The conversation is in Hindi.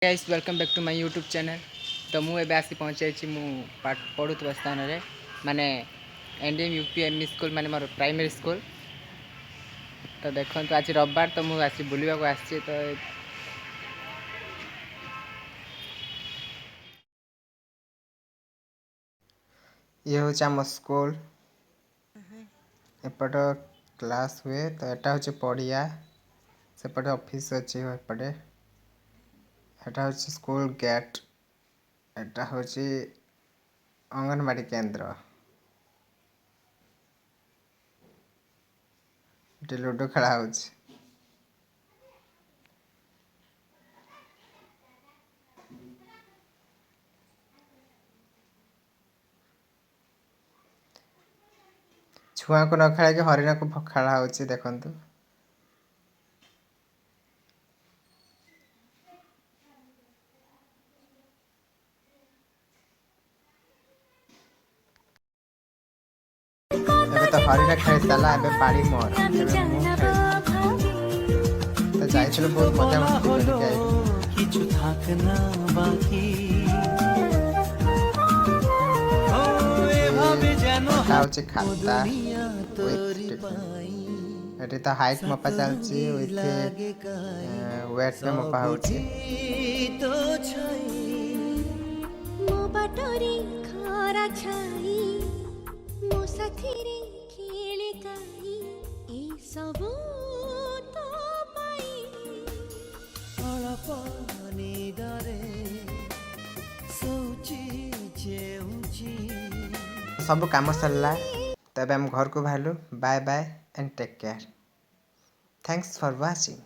Guys welcome back to my YouTube channel. तो मुझे आसी पहुँचे पाठ पढ़ुवा स्थान में माने एनडीएम यूपीएमई स्कूल माने मोर प्राइमरी स्कूल। तो देखो तो आज रविवार तो मुझे आसी बुलवा को आसी। तो ये हूँ आम स्कूल एपट क्लास हुए। तो यहाँ हूँ पड़िया सेपटे ऑफिस अच्छी एपटे यहाँ हूँ स्कूल गेट एटा हूँ अंगनवाड़ी केंद्र। ये लूडो खेला हो छुआ को न खेल कि हरिण को खेला हो देखु। तो हरिण खेल सारा ए पाड़ी मोर तो जाइए बहुत मजा मस्ती खाता ये तो हाइट मपा चलती वेट पे मपा हो सब काम सरला। तब हम घर को बाहरलु। Bye bye and take care. Thanks for watching.